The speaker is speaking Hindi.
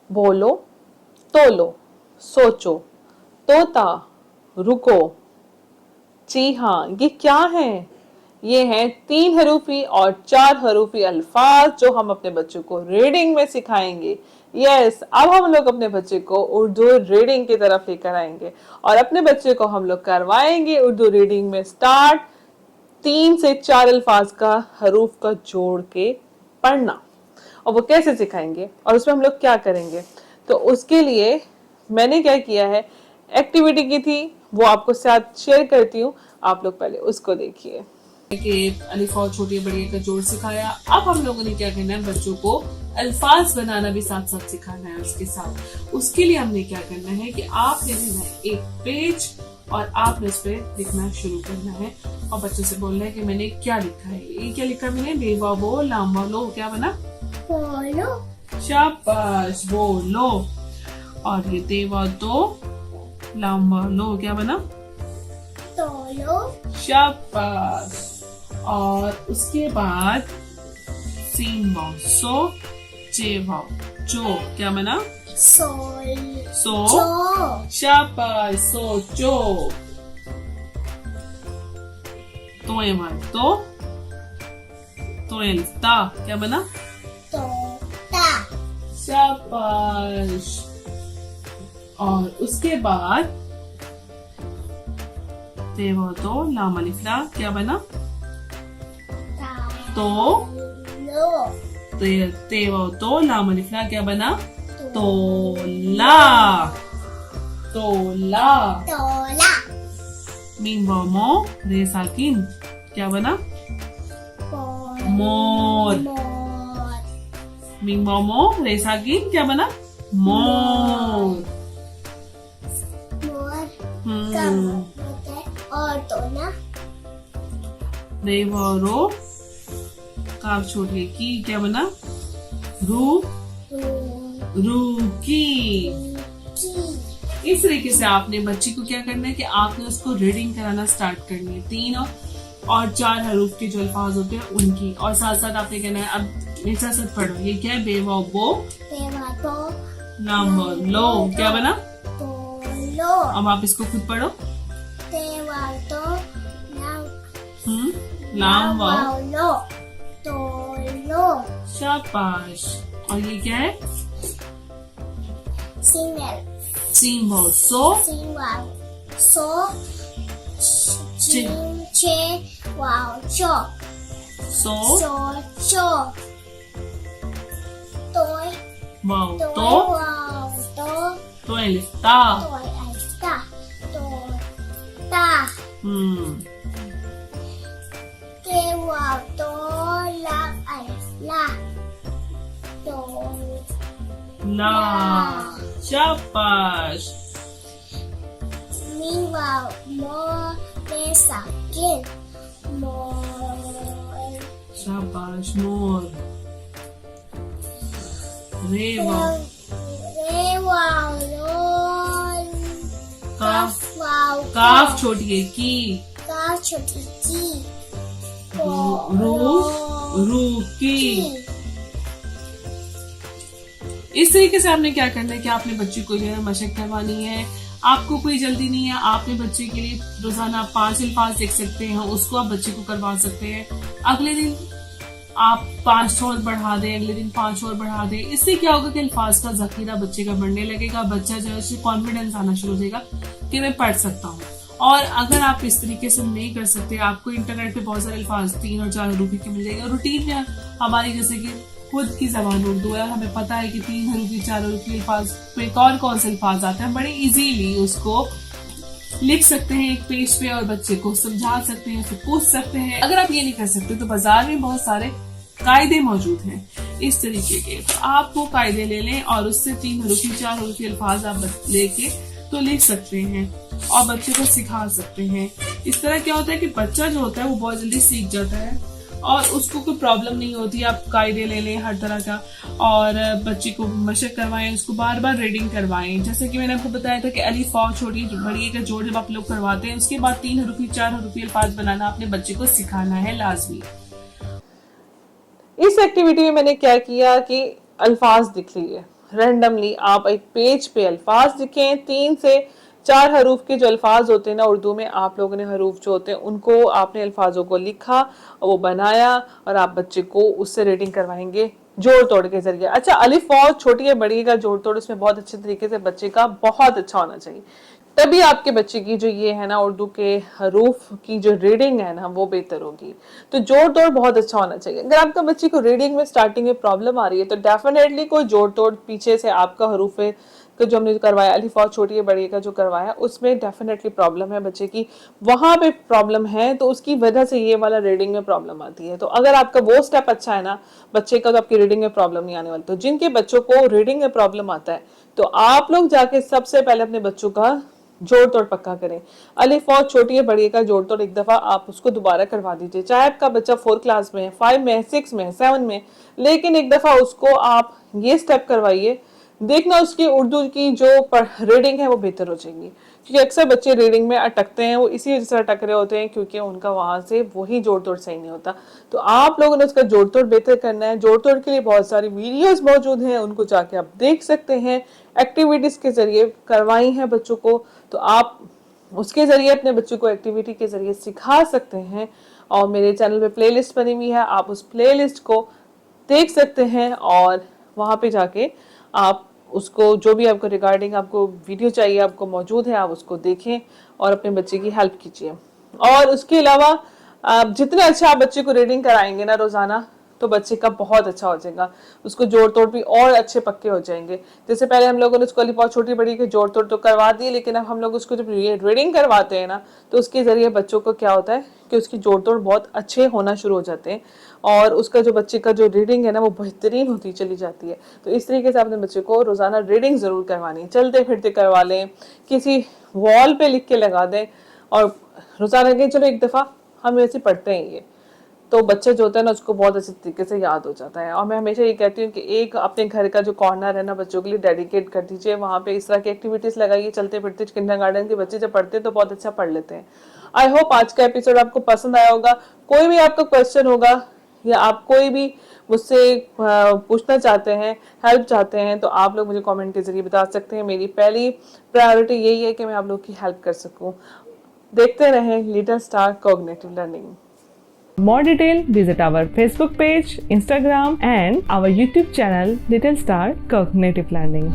बोलो, तोलो, सोचो, तोता, रुको। जी हाँ, ये क्या है? ये हैं 3 हरूफी और 4 हरूफी अल्फाज जो हम अपने बच्चों को रीडिंग में सिखाएंगे। यस, अब हम लोग अपने बच्चे को उर्दू रीडिंग की तरफ लेकर आएंगे और अपने बच्चे को हम लोग करवाएंगे उर्दू रीडिंग में स्टार्ट 3 से 4 अल्फाज का हरूफ का जोड़ के पढ़ना। और वो कैसे सिखाएंगे और उसमें हम लोग क्या करेंगे, तो उसके लिए मैंने क्या किया है, एक्टिविटी की थी, वो आपको साथ शेयर करती हूँ। आप लोग पहले उसको देखिए कि अलिफ और छोटी बड़ी का जोड़ सिखाया। अब हम लोगों ने क्या करना है, बच्चों को अल्फाज बनाना भी साथ साथ सिखाना है। उसके साथ उसके लिए हमने क्या करना है कि आपने लेना है एक पेज और आपने उस पर लिखना शुरू करना है और बच्चों से बोलना है कि मैंने क्या लिखा है। ये क्या लिखा मैंने, बेवा बो लामा लो, क्या बना, बोलो, शाबाश, बोलो। और ये देवा दो लामा लो, क्या बना, तोलो, शाबाश। और उसके बाद सीन वाव सो, जे वाव जो, क्या बना, सोल, सो, जो, शाबाश, सोचो। तोए वाव तो ता, क्या बना, तोता, शाबाश। और उसके बाद तेवा तो लाम अलिफ ला, क्या बना, तो लो, तेवा तो लाम अलिफ ला, क्या बना, तोला, तोला। तोला, मीम वाव मो रे साकिन, क्या बना, मोर। मोर, मीम वाव मो रे साकिन, क्या बना, मोर। मोर, हम्म, और तो ना, रे वाव रो काफ छोटी की, क्या बना, रू, रूकी। इस तरीके से आपने बच्ची को क्या करना है कि आपने उसको रीडिंग कराना स्टार्ट करनी है। 3 और 4 हरूफ के जो अल्फाज होते हैं उनकी, और साथ साथ आपने कहना है, अब मेरे साथ साथ पढ़ो, ये क्या है, बेवा बो बेवा तो लाम लो, क्या बना, तो लो, अब आप इसको खुद पढ़ो। बेवा तो लाम वाव लो, तो लो, शाबाश। और ये क्या है, सिंगल, सीन वाव सो, सिंगल, सो, चे, वाव, चो, सो चो, तोय, वाव तोय, तो वाव, तो लिखता। तोय, ऐसा, तो, ता, के, वाव, तो, ला, ऐसा, तो, ला, शाबाश। मीन, वाव, मो, रे, साकिन, मोर, शाबाश, मोर। रे वाव रे, वाव, लो, काफ, वाव, काफ छोटी है की, का, छोटी की, रू, रू की। इस तरीके से आपने क्या करना है कि आपने बच्चे को जो है मशक करवानी है। आपको कोई जल्दी नहीं है, आपने बच्चे के लिए रोजाना 5 अल्फाज लिख सकते हैं, उसको आप बच्चे को करवा सकते हैं। अगले दिन आप 5 और बढ़ा दें, अगले दिन 5 और बढ़ा दें। इससे क्या होगा कि अल्फाज का जखीरा बच्चे का बढ़ने लगेगा, बच्चा जो है उससे कॉन्फिडेंस आना शुरू हो जाएगा कि मैं पढ़ सकता हूँ। और अगर आप इस तरीके से नहीं कर सकते, आपको इंटरनेट पे बहुत सारे अल्फाज 3 और 4 हरूफी के मिल जाएगा। रूटीन में हमारी जैसे कि खुद की जबान उर्दू है, हमें पता है कि 3 हरूफी 4 हरूफी अल्फाज पे कौन कौन से अल्फाज आते हैं, बड़े इजीली उसको लिख सकते हैं एक पेज पे और बच्चे को समझा सकते हैं, फिर पूछ सकते हैं। अगर आप ये नहीं कर सकते तो बाजार में बहुत सारे कायदे मौजूद हैं इस तरीके के, तो आप वो कायदे ले लें और उससे 3 हरूफी 4 हरूफी अल्फाज आप लेके तो लिख सकते हैं और बच्चे को सिखा सकते हैं। इस तरह क्या होता है कि बच्चा जो होता है वो बहुत जल्दी सीख जाता है और उसको कोई प्रॉब्लम नहीं होती। आप कायदे ले लें हर तरह का और बच्चे को मशक करवाएं, उसको बार बार रीडिंग करवाएं। जैसे कि मैंने आपको बताया था कि अलिफ वाव छोटी बड़ी का जोड़ जब आप लोग करवाते हैं, उसके बाद 3 हरूफी 4 हरूफी अल्फाज बनाना अपने बच्चे को सिखाना है लाजमी। इस एक्टिविटी में मैंने क्या किया कि अल्फाज लिख लिए, रैंडमली आप एक पेज पे अल्फाज लिखें। 3 से 4 हरूफ के जो अल्फाज होते हैं ना उर्दू में, आप लोगों ने हरूफ जो होते हैं उनको आपने अल्फाजों को लिखा और वो बनाया और आप बच्चे को उससे रीडिंग करवाएंगे जोड़ तोड़ के जरिए। अच्छा, अलिफ वाव छोटी है बड़ी का जोड़ तोड़ उसमें बहुत अच्छे तरीके से बच्चे का बहुत अच्छा होना चाहिए, तभी आपके बच्चे की जो ये है ना उर्दू के हरूफ की जो रीडिंग है ना वो बेहतर होगी। तो जोड़ तोड़ बहुत अच्छा होना चाहिए। अगर आपका बच्चे को रीडिंग में स्टार्टिंग में प्रॉब्लम आ रही है तो डेफिनेटली कोई जोड़ तोड़ पीछे से आपका हरूफ है कि जो हमने करवाया अलिफ वाव छोटी है बड़ी का जो करवाया उसमें डेफिनेटली प्रॉब्लम है बच्चे की, वहां पे प्रॉब्लम है तो उसकी वजह से ये वाला रीडिंग में प्रॉब्लम आती है। तो अगर आपका वो स्टेप अच्छा है ना बच्चे का, तो आपकी रीडिंग में प्रॉब्लम नहीं आने वाली। तो जिनके बच्चों को रीडिंग में प्रॉब्लम आता है तो आप लोग जाके सबसे पहले अपने बच्चों का जोड़ तोड़ पक्का करें। अलिफ वाव छोटी है बड़ी का जोड़ तोड़ एक दफा आप उसको दोबारा करवा दीजिए, चाहे आपका बच्चा 4 क्लास में है, 5 में, 6 में, 7 में, लेकिन एक दफा उसको आप ये स्टेप करवाइए, देखना उसकी उर्दू की जो रीडिंग है वो बेहतर हो जाएगी। क्योंकि अक्सर बच्चे रीडिंग में अटकते हैं, वो इसी वजह से अटक रहे होते हैं क्योंकि उनका वहां से वही जोड़ तोड़ सही नहीं होता। तो आप लोगों ने उसका जोड़ तोड़ बेहतर करना है। जोड़ तोड़ के लिए बहुत सारी वीडियोस मौजूद हैं, उनको जाके आप देख सकते हैं, एक्टिविटीज के जरिए करवाई हैं बच्चों को, तो आप उसके जरिए अपने बच्चों को एक्टिविटी के जरिए सिखा सकते हैं। और मेरे चैनल पे प्लेलिस्ट बनी हुई है, आप उस प्लेलिस्ट को देख सकते हैं और वहां पे जाके आप उसको जो भी आपको रिगार्डिंग आपको वीडियो चाहिए आपको मौजूद है, आप उसको देखें और अपने बच्चे की हेल्प कीजिए। और उसके अलावा आप जितने अच्छा आप बच्चे को रीडिंग कराएंगे ना रोजाना तो बच्चे का बहुत अच्छा हो जाएगा, उसको जोड़ तोड़ भी और अच्छे पक्के हो जाएंगे। जैसे पहले हम लोगों ने उसको अलिफ वाव छोटी बड़ी के जोड़ तोड़ तो करवा दिए, लेकिन अब हम लोग उसको जब रीडिंग करवाते हैं ना तो उसके जरिए बच्चों को क्या होता है कि उसकी जोड़ तोड़ बहुत अच्छे होना शुरू हो जाते हैं और उसका जो बच्चे का जो रीडिंग है ना वो बेहतरीन होती चली जाती है। तो इस तरीके से अपने बच्चे को रोजाना रीडिंग जरूर करवानी, चलते फिरते करवा लें, किसी वॉल पे लिख के लगा दें और रोजाना के चलो एक दफा हम ऐसे पढ़ते हैं ये, तो बच्चा जो होता है ना उसको बहुत अच्छे तरीके से याद हो जाता है। और मैं हमेशा ये कहती हूँ कि एक अपने घर का जो कॉर्नर है ना बच्चों के लिए डेडिकेट कर दीजिए, वहाँ पे इस तरह की एक्टिविटीज लगाइए, चलते फिरते किंडरगार्टन के बच्चे जब पढ़ते हैं तो बहुत अच्छा पढ़ लेते हैं। आई होप आज का एपिसोड आपको पसंद आया होगा। कोई भी आपका क्वेश्चन होगा या आप कोई भी मुझसे पूछना चाहते हैं, हेल्प चाहते हैं, तो आप लोग मुझे कमेंट के जरिए बता सकते हैं। मेरी पहली प्रायोरिटी यही है कि मैं आप लोग की हेल्प कर सकूं। देखते रहें little star cognitive learning. More detail, visit our Facebook page, Instagram and our YouTube channel Little Star Cognitive Learning.